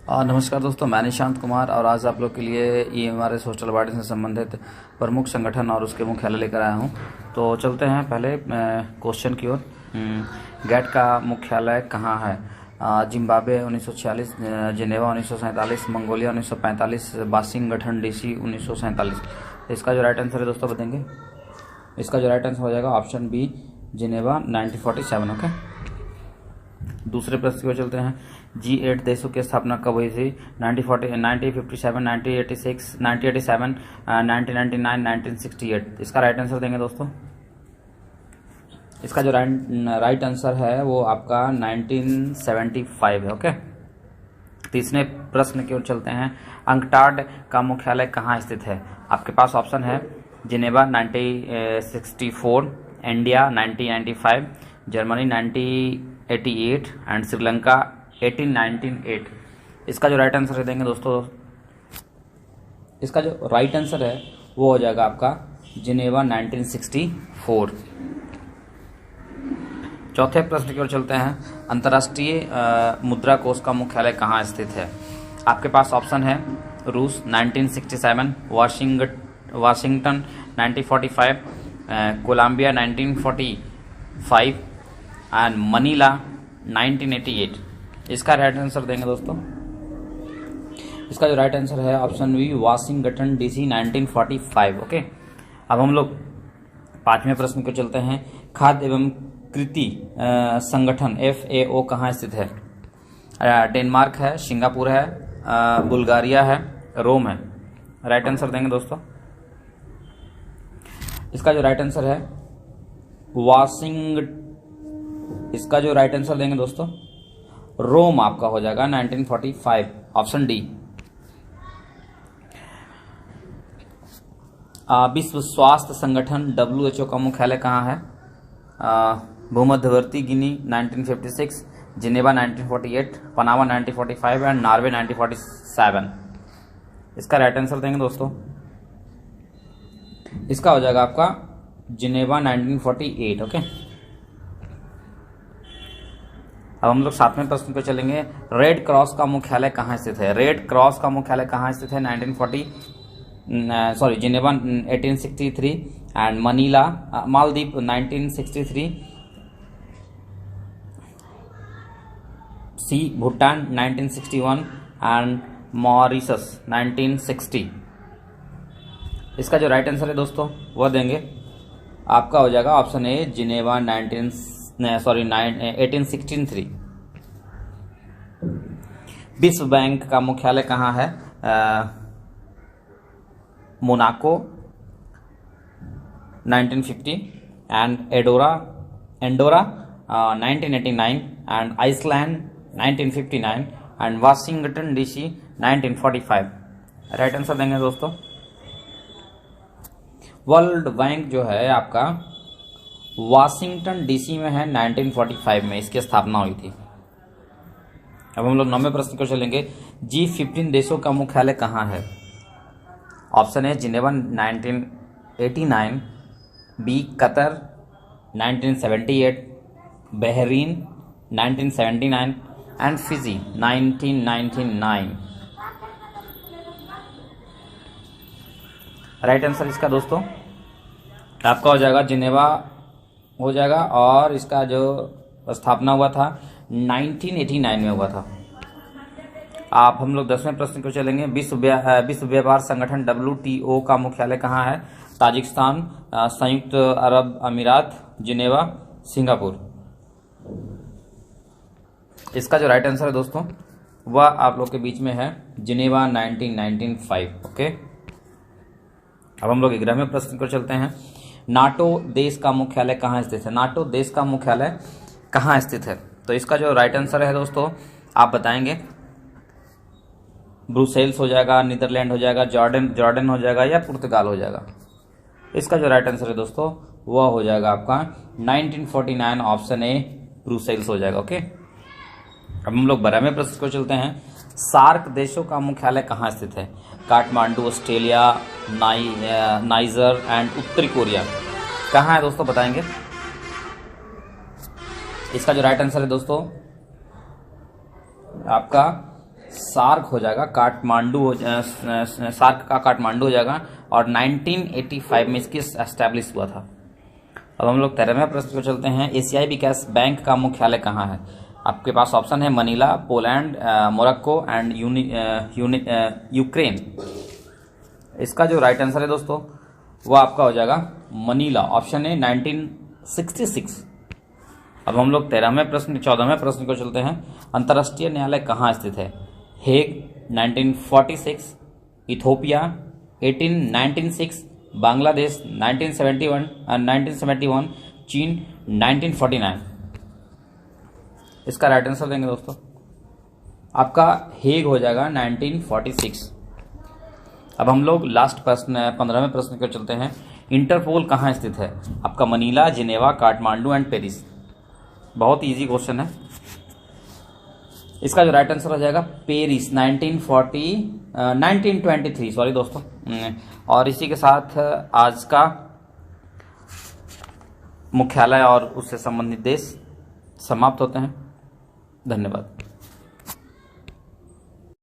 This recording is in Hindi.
नमस्कार दोस्तों, मैं निशांत कुमार और आज आप लोग के लिए ईएमआरएस हॉस्टल वार्डन से संबंधित प्रमुख संगठन और उसके मुख्यालय लेकर आया हूं। तो चलते हैं पहले क्वेश्चन की ओर। गैट का मुख्यालय कहाँ है? Zimbabwe 1946, Geneva 1947, Mongolia 1945, Washington DC 1947। इसका जो राइट आंसर है दोस्तों बताएंगे। इसका जो राइट आंसर हो जाएगा ऑप्शन बी, जिनेवा 1947। ओके, दूसरे प्रश्न की ओर चलते हैं। G8 देशों की स्थापना कब हुई थी? 1957, 1986, 1987, 1999, 1968। इसका राइट आंसर देंगे दोस्तों। इसका जो राइट आंसर है वो आपका 1975 है। ओके, तीसरे प्रश्न की ओर चलते हैं। अंकटाड का मुख्यालय कहाँ स्थित है? आपके पास ऑप्शन है Geneva 1964, India 1995, Germany 1988 and Sri Lanka 1898। इसका जो राइट आंसर देंगे दोस्तों, इसका जो राइट आंसर है वो हो जाएगा आपका जिनेवा 1964। चौथे प्रश्न की ओर चलते हैं। अंतर्राष्ट्रीय मुद्रा कोष का मुख्यालय कहाँ स्थित है? आपके पास ऑप्शन है रूस 1967, वाशिंगटन 1945, कोलंबिया 1945 एंड मनीला 1988। इसका राइट आंसर देंगे दोस्तों। इसका जो राइट आंसर है option B, Washington DC 1945। Okay, अब हम लोग पांचवें प्रश्न को चलते हैं। खाद्य एवं कृषि संगठन FAO कहाँ स्थित है? डेनमार्क है, सिंगापुर है, बुल्गारिया है, रोम है। राइट आंसर देंगे दोस्तों। इसका जो राइट आंसर है इसका जो राइट आंसर देंगे दोस्तों रोम आपका हो जाएगा 1945, ऑप्शन डी। विश्व स्वास्थ्य संगठन WHO का मुख्यालय कहाँ है? भूमध्यवर्ती गिनी 1956, जिनेवा 1948, पनामा 1945 एंड नॉर्वे 1947। इसका राइट आंसर देंगे दोस्तों। इसका हो जाएगा आपका जिनेवा 1948। ओके, अब हम लोग सातवें प्रश्न पे चलेंगे। रेड क्रॉस का मुख्यालय कहाँ स्थित है? रेड क्रॉस का मुख्यालय कहाँ स्थित है? Geneva 1863 and Manila Maldives 1963, C Bhutan 1961 and Mauritius 1960। इसका जो राइट आंसर है दोस्तों वह देंगे, आपका हो जाएगा ऑप्शन ए, जिनेवा 1863। विश्व बैंक का मुख्यालय कहाँ है? Monaco 1950 and Andorra 1989 and Iceland 1959 and Washington DC 1945। Right answer देंगे दोस्तों। वर्ल्ड बैंक जो है आपका वाशिंगटन डीसी में है, 1945 में इसकी स्थापना हुई थी। अब हम लोग नौवें प्रश्न को चलेंगे। G15 देशों का मुख्यालय कहाँ है? ऑप्शन है Geneva 1989, B Qatar 1978, Bahrain 1979 and Fiji 1999। Right answer इसका दोस्तों आपका हो जाएगा जिनेवा हो जाएगा, और इसका जो स्थापना हुआ था 1989 में हुआ था। आप हम लोग 10वें प्रश्न को चलेंगे। विश्व व्यापार संगठन WTO का मुख्यालय कहाँ है? ताजिकिस्तान, संयुक्त अरब अमीरात, जिनेवा, सिंगापुर। इसका जो राइट आंसर है दोस्तों वह आप लोग के बीच में है, जिनेवा 1995। ओके, अब हम लोग 11वें प्रश्न को चलते हैं। नाटो देश का मुख्यालय कहाँ स्थित है? नाटो देश का मुख्यालय कहाँ स्थित है? तो इसका जो राइट आंसर है दोस्तों आप बताएंगे। ब्रुसेल्स हो जाएगा, नीदरलैंड हो जाएगा, जॉर्डन हो जाएगा या पुर्तगाल हो जाएगा। इसका जो राइट आंसर है दोस्तों वह हो जाएगा आपका 1949, ऑप्शन ए, ब्रुसेल्स हो जाएगा। ओके, अब हम लोग 12वें प्रश्न को चलते हैं। सार्क देशों का मुख्यालय कहाँ स्थित है? काठमांडू, ऑस्ट्रेलिया, नाइजर एंड उत्तरी कोरिया। कहाँ है दोस्तों बताएंगे। इसका जो राइट आंसर है दोस्तों आपका सार्क हो जाएगा, सार्क का काठमांडू हो जाएगा, और 1985 में इसकी एस्टैब्लिश हुआ था। अब हम लोग 13वें प्रश्न को चलते हैं। एशियाई विकास बैंक का मुख्यालय कहाँ है? आपके पास ऑप्शन है Manila, Poland, Morocco and Ukraine. इसका जो राइट आंसर है दोस्तों वो आपका हो जाएगा मनीला, ऑप्शन है 1966। अब हम लोग 14वें प्रश्न को चलते हैं। अंतर्राष्ट्रीय न्यायालय कहाँ स्थित है? हेग 1946, इथोपिया 1996, बांग्लादेश 1971, चीन 1949। इसका राइट आंसर देंगे दोस्तों आपका हेग हो जाएगा 1946। अब हम लोग लास्ट प्रश्न 15वें प्रश्न को चलते हैं। इंटरपोल कहाँ स्थित है? आपका Manila, Geneva, Kathmandu and Paris. बहुत इजी क्वेश्चन है। इसका जो राइट आंसर हो जाएगा पेरिस 1923, सॉरी दोस्तों। और इसी के साथ आज का मुख्यालय और उससे संबंधित देश समाप्त होते हैं। धन्यवाद।